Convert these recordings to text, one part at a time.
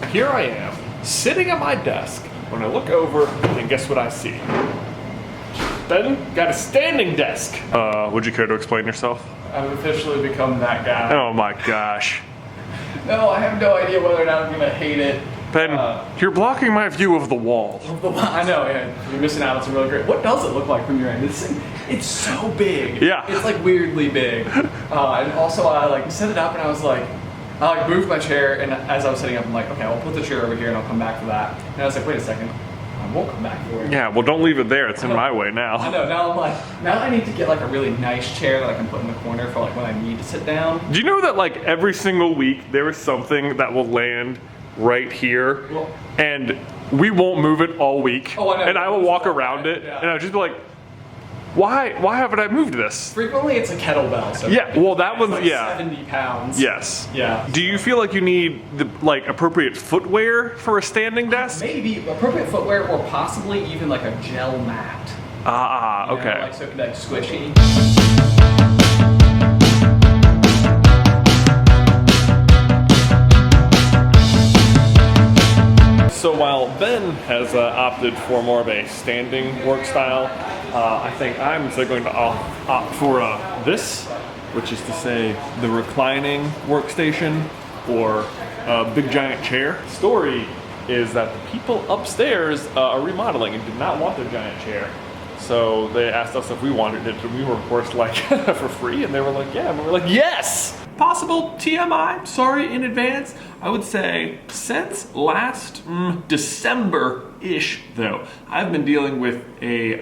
here I am, sitting at my desk, when I look over, and guess what I see? Ben got a standing desk. Would you care to explain yourself? I've officially become that guy. Oh my gosh. No, I have no idea whether or not I'm gonna hate it. Ben, you're blocking my view of the wall. I know, yeah. You're missing out on some really great. What does it look like from your end? This thing, it's so big. Yeah. It's like weirdly big. And also, I like set it up, and I was like, I like moved my chair, and as I was setting up, I'm like, okay, I'll put the chair over here, and I'll come back for that. And I was like, wait a second, I won't come back for it. Yeah, well, don't leave it there. It's in my way now. I know. Now I'm like, now I need to get like a really nice chair that I can put in the corner for like when I need to sit down. Do you know that like every single week there is something that will land right here, Well, and we won't move it all week. Oh, I know. And I will walk around it, Yeah. and I'll just be like, why haven't I moved this? Frequently it's a kettlebell. So Yeah, well that one's, like yeah. 70 pounds. Yes. Yeah. Do you feel like you need the like appropriate footwear for a standing desk? Maybe appropriate footwear, or possibly even like a gel mat. You know, Okay. like so it can be like squishy. So while Ben has opted for more of a standing work style, I think I'm instead going to opt for this, which is to say the reclining workstation or a big giant chair. The story is that the people upstairs are remodeling and did not want their giant chair. So they asked us if we wanted it, and we were of course like, for free, and they were like, yeah, and we were like, yes! Possible TMI, sorry in advance. I would say since last December-ish though, I've been dealing with a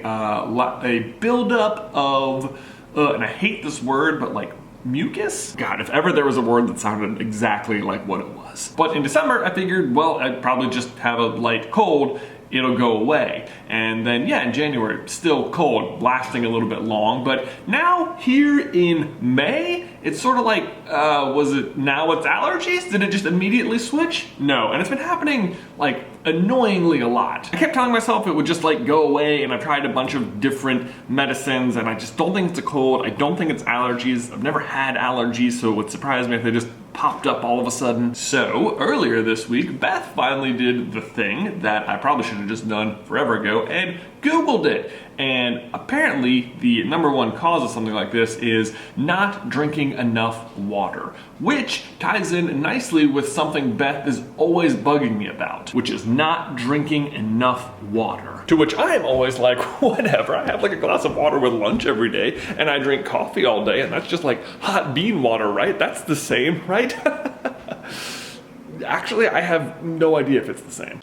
buildup of, and I hate this word, but like mucus? God, if ever there was a word that sounded exactly like what it was. But in December, I figured, well, I'd probably just have a light cold, it'll go away. And then, yeah, in January, still cold, lasting a little bit long. But now, here in May, it's sort of like, was it now it's allergies? Did it just immediately switch? No, and it's been happening, like, annoyingly a lot. I kept telling myself it would just, like, go away, and I've tried a bunch of different medicines, and I just don't think it's a cold. I don't think it's allergies. I've never had allergies, so it would surprise me if they just popped up all of a sudden. So, earlier this week, Beth finally did the thing that I probably should have just done forever ago and Googled it. And apparently, the #1 cause of something like this is not drinking enough water, which ties in nicely with something Beth is always bugging me about, which is not drinking enough water. To which I am always like, whatever, I have like a glass of water with lunch every day, and I drink coffee all day, and that's just like hot bean water, right? That's the same, right? Actually, I have no idea if it's the same.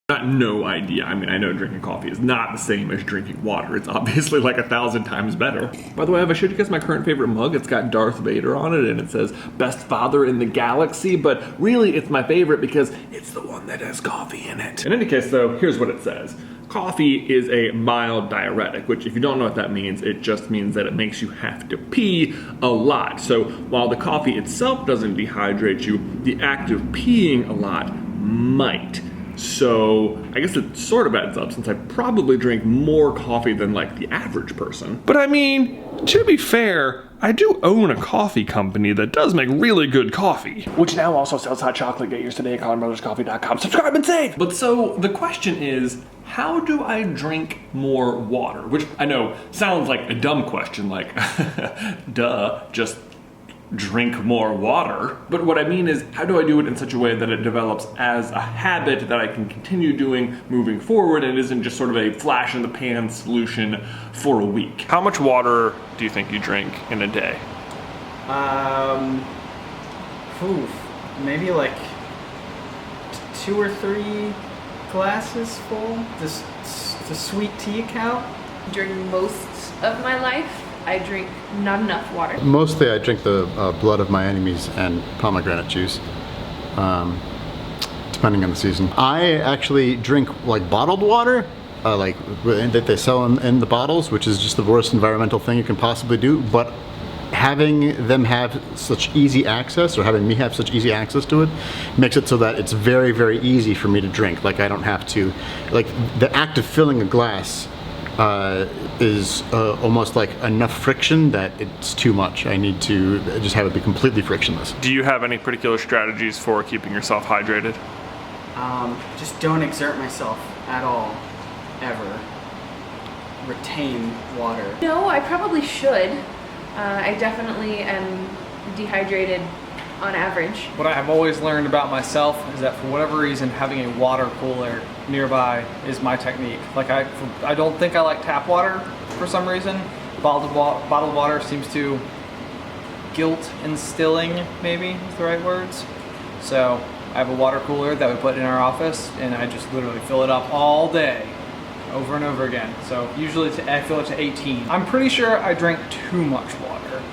Not no idea. I mean, I know drinking coffee is not the same as drinking water. It's obviously like 1,000 times better. By the way, have I showed you guys my current favorite mug? It's got Darth Vader on it and it says best father in the galaxy, but really it's my favorite because it's the one that has coffee in it. In any case though, here's what it says. Coffee is a mild diuretic, which if you don't know what that means, it just means that it makes you have to pee a lot. So while the coffee itself doesn't dehydrate you, the act of peeing a lot might. So I guess it sort of adds up since I probably drink more coffee than like the average person. But I mean, to be fair, I do own a coffee company that does make really good coffee. Which now also sells hot chocolate. Get yours today at CarlinBrothersCoffee.com. Subscribe and save! But so the question is, how do I drink more water? Which I know sounds like a dumb question, like, duh, just drink more water. But what I mean is, how do I do it in such a way that it develops as a habit that I can continue doing moving forward and isn't just sort of a flash in the pan solution for a week? How much water do you think you drink in a day? Maybe like 2 or 3 glasses full. The sweet tea count? During most of my life, I drink not enough water. Mostly I drink the blood of my enemies and pomegranate juice, depending on the season. I actually drink like bottled water, like that they sell in the bottles, which is just the worst environmental thing you can possibly do, but having them have such easy access, or having me have such easy access to it, makes it so that it's very, very easy for me to drink. Like I don't have to, like the act of filling a glass is almost like enough friction that it's too much. I need to just have it be completely frictionless. Do you have any particular strategies for keeping yourself hydrated? Just don't exert myself at all, ever. Retain water. No, I probably should. I definitely am dehydrated on average. What I have always learned about myself is that for whatever reason, having a water cooler nearby is my technique. Like I don't think I like tap water for some reason. Bottled water seems to guilt instilling, maybe is the right words. So I have a water cooler that we put in our office, and I just literally fill it up all day, over and over again. So usually I fill it to 18. I'm pretty sure I drink too much water.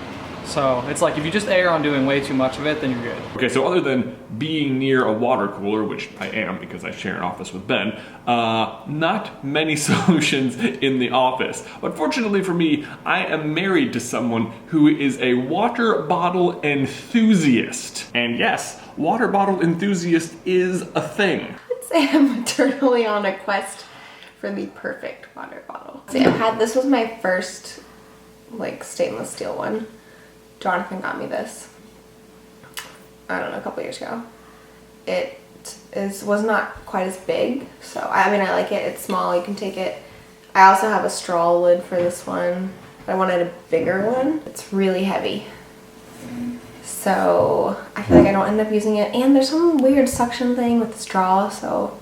So it's like if you just err on doing way too much of it, then you're good. Okay, so other than being near a water cooler, which I am because I share an office with Ben, not many solutions in the office. But fortunately for me, I am married to someone who is a water bottle enthusiast. And yes, water bottle enthusiast is a thing. I'd say I'm eternally on a quest for the perfect water bottle. See, this was my first like stainless steel one. Jonathan got me this, I don't know, a couple years ago. It was not quite as big, so I mean I like it. It's small, you can take it. I also have a straw lid for this one, but I wanted a bigger one. It's really heavy, so I feel like I don't end up using it. And there's some weird suction thing with the straw, so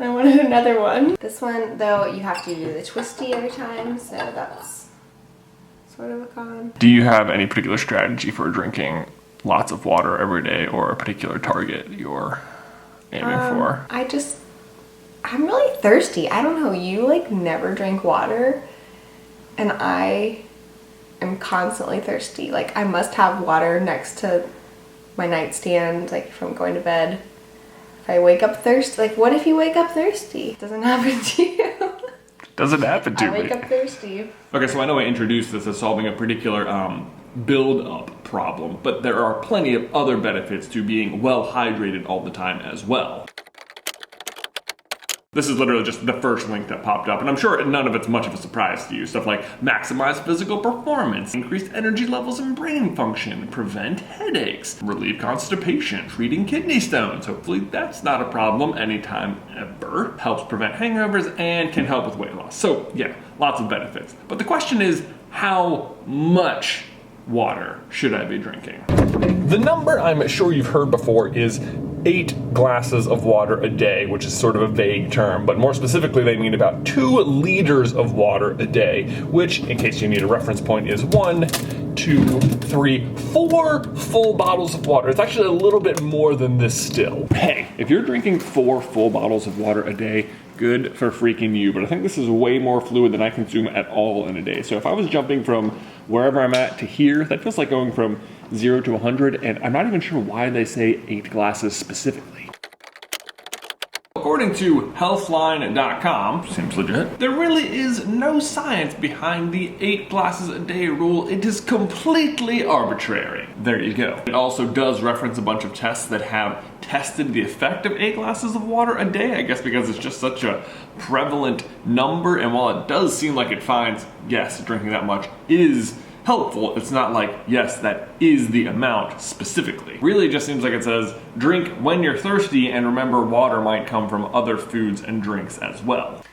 I wanted another one. This one though, you have to do the twisty every time, so that's sort of a con. Do you have any particular strategy for drinking lots of water every day, or a particular target you're aiming for? I'm really thirsty. I don't know, you like never drink water, and I am constantly thirsty. Like I must have water next to my nightstand, like if I'm going to bed. If I wake up thirsty, like what if you wake up thirsty? It doesn't happen to you. Doesn't happen to I me. wake up thirsty. Okay, so I know I introduced this as solving a particular build-up problem, but there are plenty of other benefits to being well hydrated all the time as well. This is literally just the first link that popped up, and I'm sure none of it's much of a surprise to you. Stuff like maximize physical performance, increase energy levels and brain function, prevent headaches, relieve constipation, treating kidney stones. Hopefully that's not a problem anytime ever. Helps prevent hangovers and can help with weight loss. So yeah, lots of benefits. But the question is, how much water should I be drinking? The number I'm sure you've heard before is 8 glasses of water a day, which is sort of a vague term, but more specifically they mean about 2 liters of water a day, which, in case you need a reference point, is 1, 2, 3, 4 full bottles of water. It's actually a little bit more than this still. Hey, if you're drinking 4 full bottles of water a day, good for freaking you, but I think this is way more fluid than I consume at all in a day. So if I was jumping from wherever I'm at to here, that feels like going from 0 to 100, and I'm not even sure why they say 8 glasses specifically. According to healthline.com, seems legit, there really is no science behind the 8 glasses a day rule. It is completely arbitrary. There you go. It also does reference a bunch of tests that have tested the effect of 8 glasses of water a day, I guess because it's just such a prevalent number, and while it does seem like it finds, yes, drinking that much is helpful, it's not like, yes, that is the amount specifically. Really, it just seems like it says, drink when you're thirsty, and remember, water might come from other foods and drinks as well.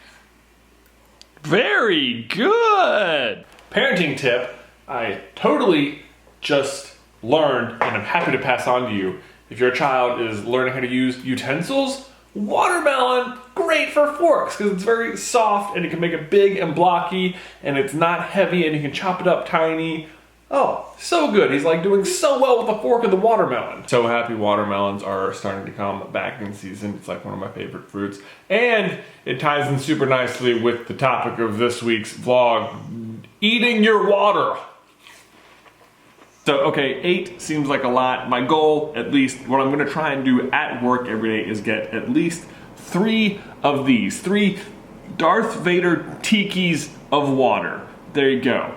Very good! Parenting tip, I totally just learned, and I'm happy to pass on to you. If your child is learning how to use utensils, watermelon, great for forks because it's very soft and it can make it big and blocky and it's not heavy and you can chop it up tiny. Oh, so good. He's like doing so well with the fork of the watermelon. So happy watermelons are starting to come back in season. It's like one of my favorite fruits. And it ties in super nicely with the topic of this week's vlog, eating your water. So, okay, 8 seems like a lot. My goal, at least, what I'm gonna try and do at work every day is get at least 3 of these. 3 Darth Vader tikis of water. There you go.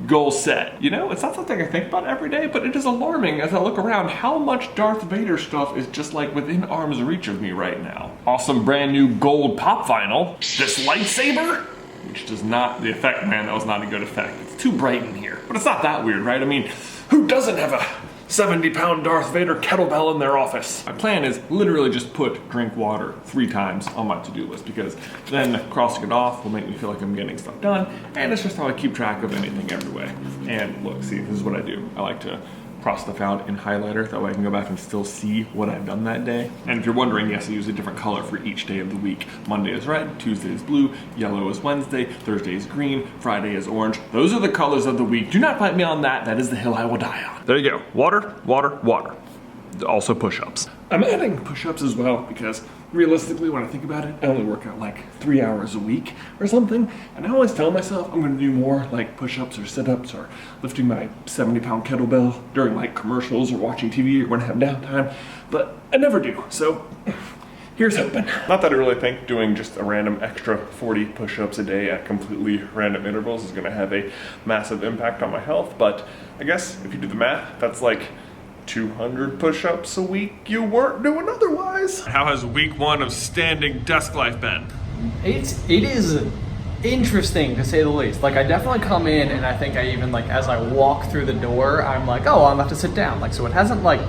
goal set. You know, it's not something I think about every day, but it is alarming as I look around how much Darth Vader stuff is just like within arm's reach of me right now. Awesome brand new gold pop vinyl. This lightsaber, which does not, the effect, man, that was not a good effect. It's too bright in here, but it's not that weird, right? I mean, who doesn't have a 70-pound Darth Vader kettlebell in their office? My plan is literally just put drink water 3 times on my to-do list, because then crossing it off will make me feel like I'm getting stuff done, and it's just how I keep track of anything every way. And look, see, this is what I do. I like to cross stuff out in highlighter, that way I can go back and still see what I've done that day. And if you're wondering, yes, I use a different color for each day of the week. Monday is red, Tuesday is blue, yellow is Wednesday, Thursday is green, Friday is orange. Those are the colors of the week. Do not fight me on that. That is the hill I will die on. There you go. Water, water, water. Also push-ups. I'm adding push-ups as well because realistically, when I think about it, I only work out like 3 hours a week or something. And I always tell myself I'm gonna do more like push-ups or sit-ups or lifting my 70-pound kettlebell during like commercials or watching TV or when I have downtime, but I never do. So here's hoping. Not that I really think doing just a random extra 40 push-ups a day at completely random intervals is gonna have a massive impact on my health, but I guess if you do the math, that's like 200 push-ups a week you weren't doing otherwise. How has week 1 of standing desk life been? It is interesting to say the least. Like I definitely come in and I think I even like as I walk through the door, I'm like, oh, I'm about to sit down. Like so it hasn't like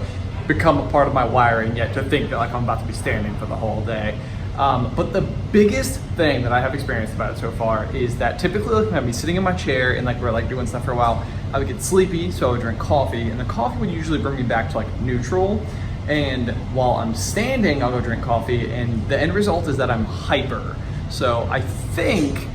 become a part of my wiring yet to think that like I'm about to be standing for the whole day. But the biggest thing that I have experienced about it so far is that typically like, I'd be sitting in my chair and like we're like doing stuff for a while, I would get sleepy, so I would drink coffee, and the coffee would usually bring me back to like neutral. And while I'm standing, I'll go drink coffee, and the end result is that I'm hyper. So I think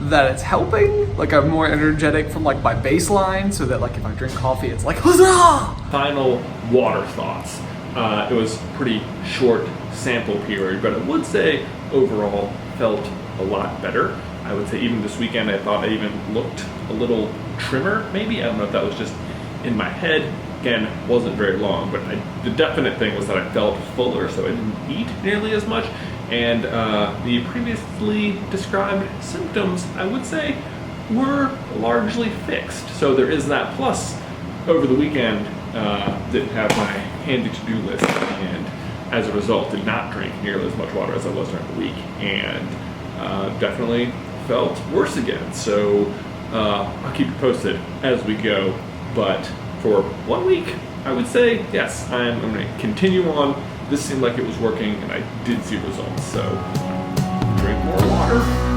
that it's helping. Like I'm more energetic from like my baseline, so that like if I drink coffee, it's like huzzah! Final water thoughts. It was pretty short sample period, but I would say overall felt a lot better. I would say even this weekend I thought I even looked a little trimmer maybe. I don't know if that was just in my head. Again, wasn't very long, but the definite thing was that I felt fuller, so I didn't eat nearly as much. And the previously described symptoms, I would say, were largely fixed. So there is that. Plus, over the weekend, didn't have my handy to-do list, and as a result, did not drink nearly as much water as I was during the week, and definitely felt worse again. So I'll keep you posted as we go, but for 1 week, I would say, yes, I'm going to continue on. This seemed like it was working, and I did see results, so drink more water.